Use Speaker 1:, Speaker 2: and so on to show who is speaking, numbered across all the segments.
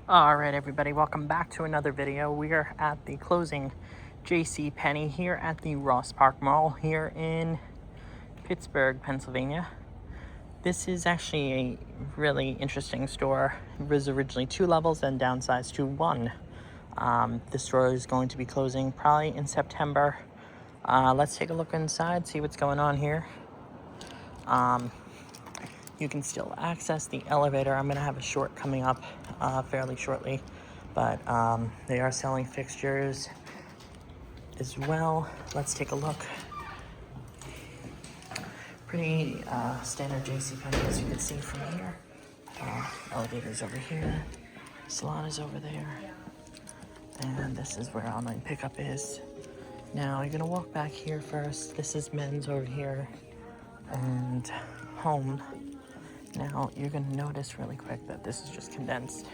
Speaker 1: Alright everybody, welcome back to another video. We are at the closing JCPenney here at the Ross Park Mall here in Pittsburgh, Pennsylvania. This is actually a really interesting store. It was originally 2 levels and downsized to 1. The store is going to be closing probably in September. Let's take a look inside, see what's going on here. You can still access the elevator. I'm going to have a short coming up fairly shortly, but they are selling fixtures as well. Let's take a look. Pretty standard JCPenney, as you can see from here. Elevator's over here, salon is over there, and this is where online pickup is. Now you're going to walk back here first. This is men's over here, and home. Now, you're going to notice really quick that this is just condensed.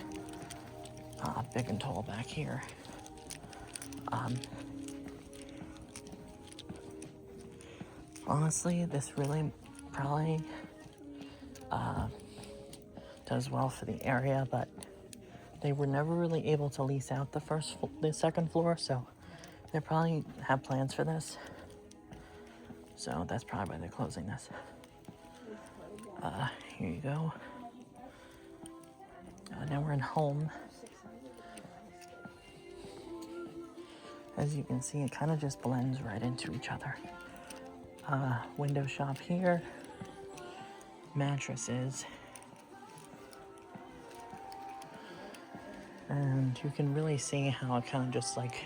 Speaker 1: Big and tall back here. Honestly, this really probably does well for the area, but they were never really able to lease out the second floor, so they probably have plans for this. So that's probably why they're closing this. Here you go. Now we're in home. As you can see, it kind of just blends right into each other. Window shop here. Mattresses. And you can really see how it kind of just like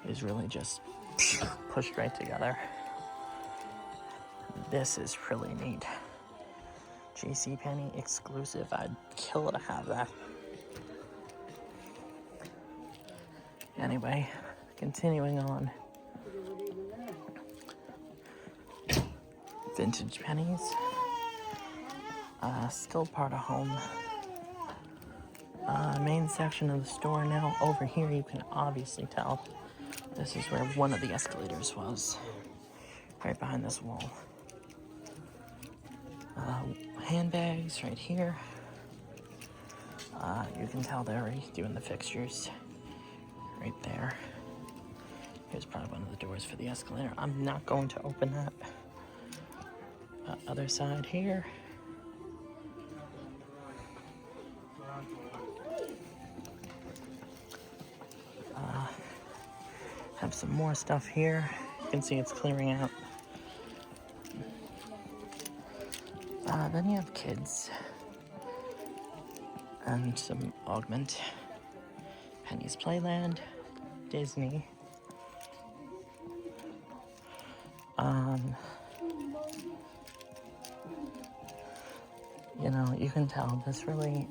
Speaker 1: is really just pushed right together. This is really neat. JCPenney exclusive. I'd kill to have that. Anyway, continuing on. Vintage pennies. Still part of home. Main section of the store now. Over here you can obviously tell this is where one of the escalators was. Right behind this wall. Handbags right here. You can tell they're already doing the fixtures right there. Here's probably one of the doors for the escalator. I'm not going to open that. Other side here. Have some more stuff here. You can see it's clearing out. Then you have kids and some Augment, Penny's Playland, Disney. You know, you can tell this really,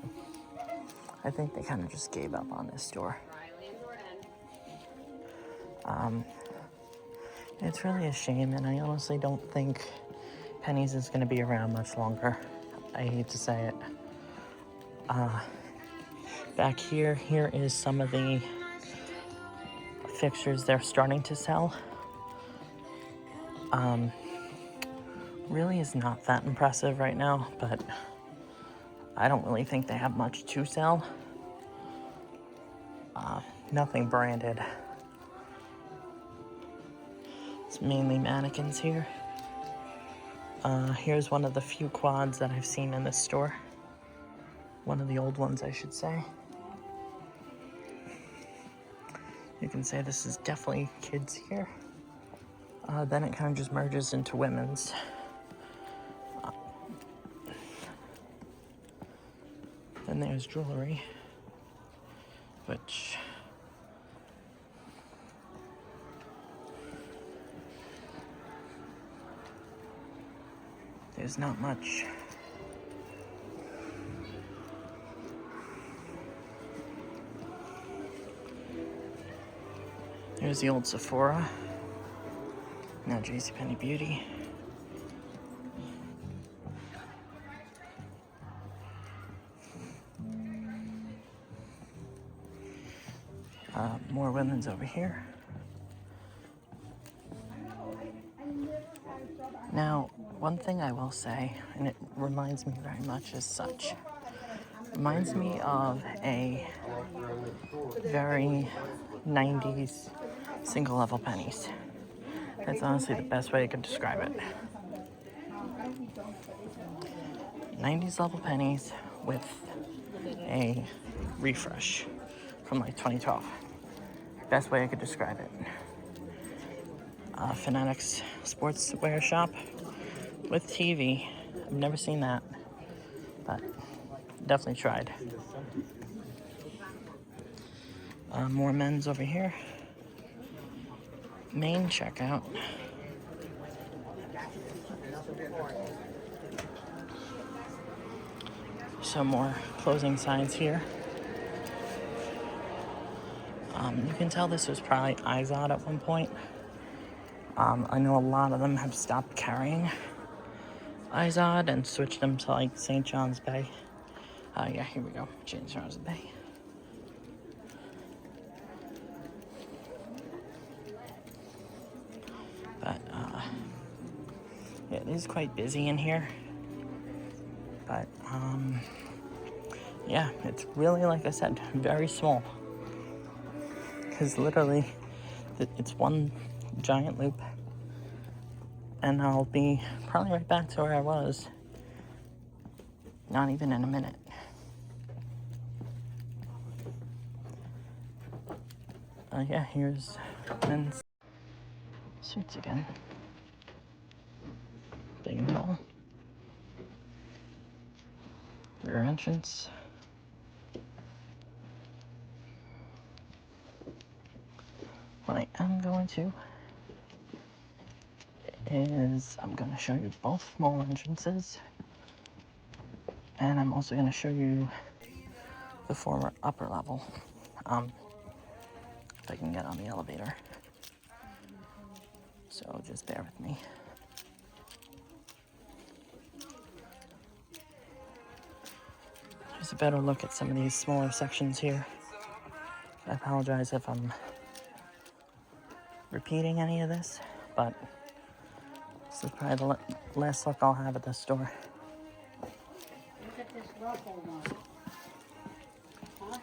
Speaker 1: I think they kind of just gave up on this store. It's really a shame, and I honestly don't think Penny's is going to be around much longer. I hate to say it. Back here is some of the fixtures they're starting to sell. Really is not that impressive right now, but I don't really think they have much to sell. Nothing branded. It's mainly mannequins here. Here's one of the few quads that I've seen in this store. One of the old ones, I should say. You can say this is definitely kids here. Then it kind of just merges into women's. Then there's jewelry, which there's not much. There's the old Sephora. Now JCPenney Beauty. More women's over here. Now, one thing I will say, and it reminds me very much as such, Reminds me of a very 90s single level pennies. That's honestly the best way I could describe it. 90s level pennies with a refresh from like 2012. Best way I could describe it. Fanatics sportswear shop with TV. I've never seen that, but definitely tried. More men's over here. Main checkout. Some more closing signs here. You can tell this was probably Izod at one point. I know a lot of them have stopped carrying Izod and switched them to like St. John's Bay. Yeah, here we go, St. John's Bay. But yeah, it is quite busy in here. But yeah, it's really, like I said, very small. Because literally, it's one giant loop. And I'll be probably right back to where I was. Not even in a minute. Yeah, here's men's suits again. Big and tall. Rear entrance. What I am going to is I'm going to show you both small entrances, and I'm also going to show you the former upper level, if I can get on the elevator. So just bear with me. Here's a better look at some of these smaller sections here. I apologize if I'm repeating any of this, but this is probably the last look I'll have at this store.
Speaker 2: Look at this ruffle one. Huh?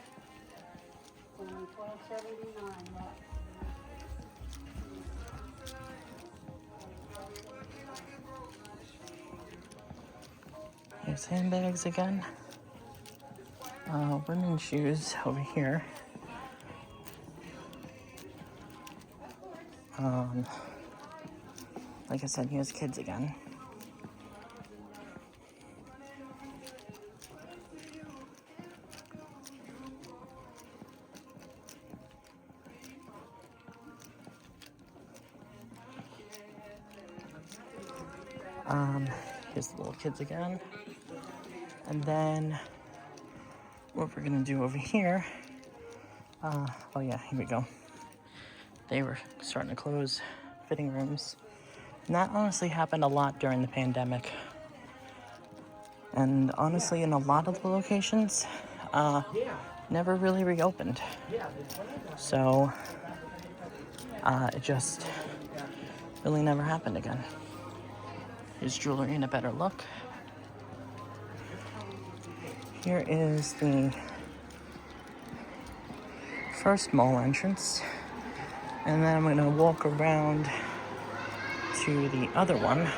Speaker 2: Only $12.79. Look.
Speaker 1: Here's handbags again. Women's shoes over here. Like I said, here's kids again. Here's the little kids again. And then what we're gonna do over here, oh yeah, here we go. They were starting to close fitting rooms. And that honestly happened a lot during the pandemic. And honestly, in a lot of the locations, never really reopened. So, it just really never happened again. Here's jewelry in a better look. Here is the first mall entrance. And then I'm gonna walk around to the other one.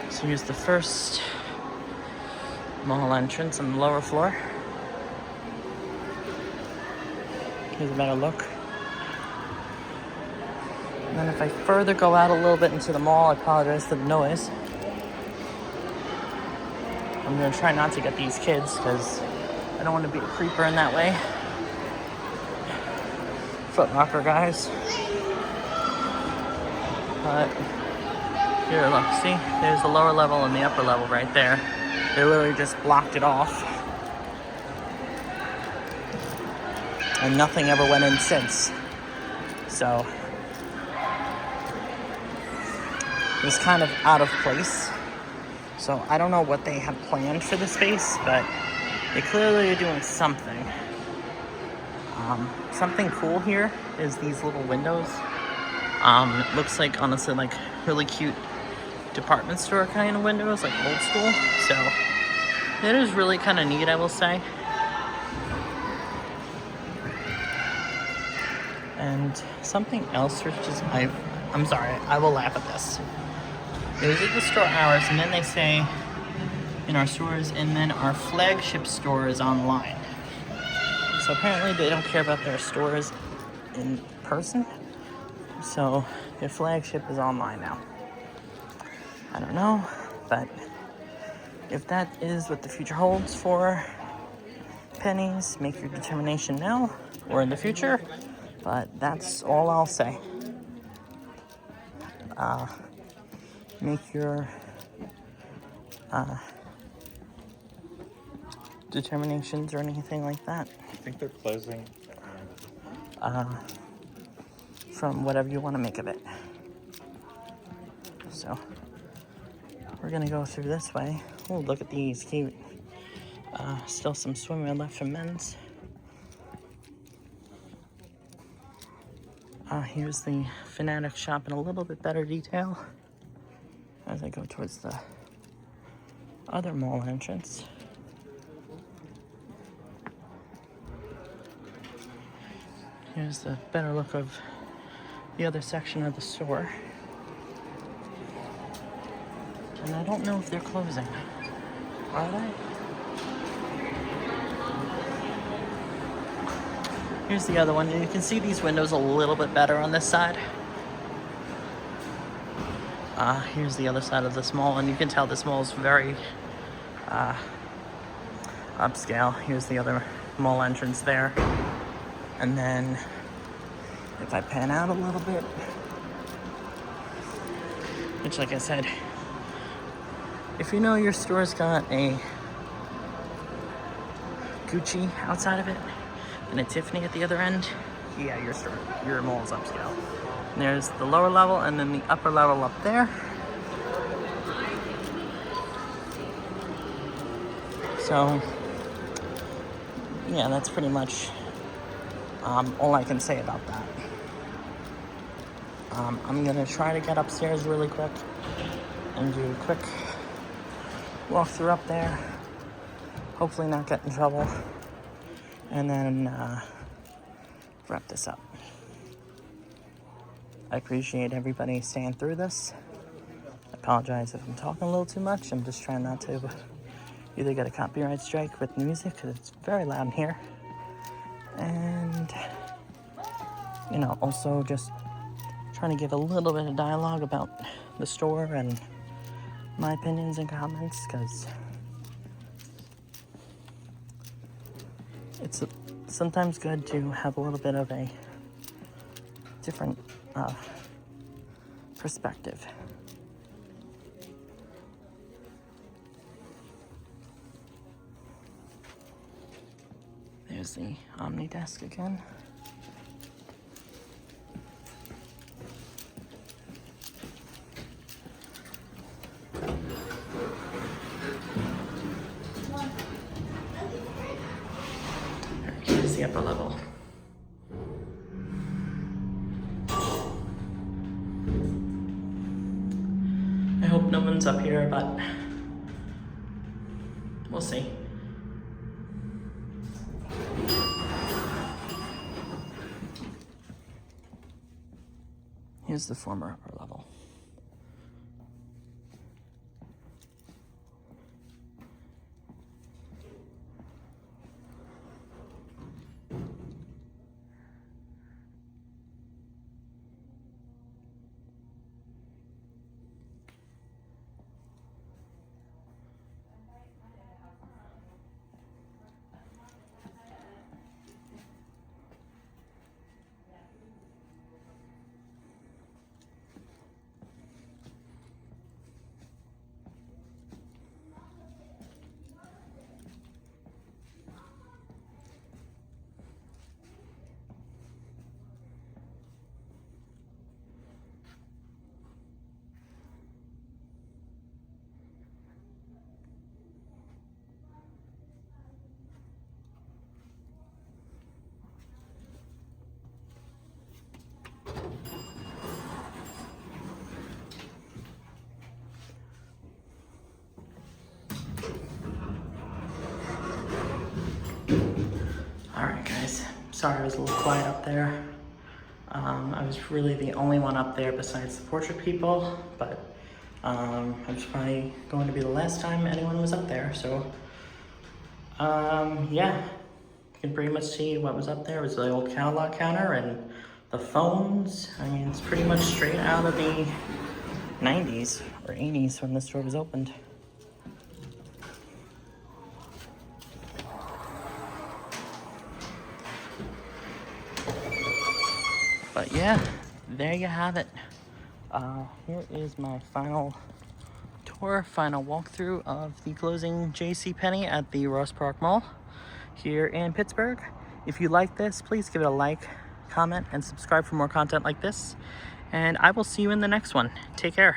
Speaker 1: So here's the first mall entrance on the lower floor. Here's a better look. And then if I further go out a little bit into the mall, I apologize for the noise. I'm gonna try not to get these kids because I don't want to be a creeper in that way. Foot Locker guys. But here, look, see? There's the lower level and the upper level right there. They literally just blocked it off. And nothing ever went in since. So it was kind of out of place. So I don't know what they have planned for the space, but they clearly are doing something. Something cool here is these little windows. It looks like, honestly, like really cute department store kind of windows, like old school. So it is really kind of neat, I will say. And something else, which is I'm sorry, I will laugh at this. It was at the store hours, and then they say in our stores, and then our flagship store is online. So apparently they don't care about their stores in person. So their flagship is online now. I don't know, but if that is what the future holds for pennies, make your determination now or in the future. But that's all I'll say. Make your determinations or anything like that.
Speaker 3: I think they're closing.
Speaker 1: From whatever you want to make of it. So we're gonna go through this way. Oh, look at these, cute. Still some swimwear left for men's. Here's the Fanatic shop in a little bit better detail as I go towards the other mall entrance. Here's the better look of the other section of the store. And I don't know if they're closing. Are they? Here's the other one, and you can see these windows a little bit better on this side. Here's the other side of this mall, and you can tell this mall is very upscale. Here's the other mall entrance there. And then if I pan out a little bit, which like I said, if you know your store's got a Gucci outside of it and a Tiffany at the other end, yeah, your mall is upscale. And there's the lower level and then the upper level up there. So, yeah, that's pretty much all I can say about that. I'm gonna try to get upstairs really quick and do a quick walk through up there. Hopefully not get in trouble. And then wrap this up. I appreciate everybody staying through this. I apologize if I'm talking a little too much. I'm just trying not to either get a copyright strike with music because it's very loud in here. And, you know, also just trying to give a little bit of dialogue about the store and my opinions and comments because it's sometimes good to have a little bit of a different perspective. There's the Omni desk again. Here's the upper level. I hope no one's up here, but we'll see. Here's the former upper level. Sorry I was a little quiet up there. I was really the only one up there besides the portrait people, but it was probably going to be the last time anyone was up there, so yeah, you can pretty much see what was up there. It was the old catalog counter and the phones. I mean, it's pretty much straight out of the 90s or 80s when the store was opened. But yeah, there you have it. Here is my final tour, final walkthrough of the closing JCPenney at the Ross Park Mall here in Pittsburgh. If you like this, please give it a like, comment, and subscribe for more content like this. And I will see you in the next one. Take care.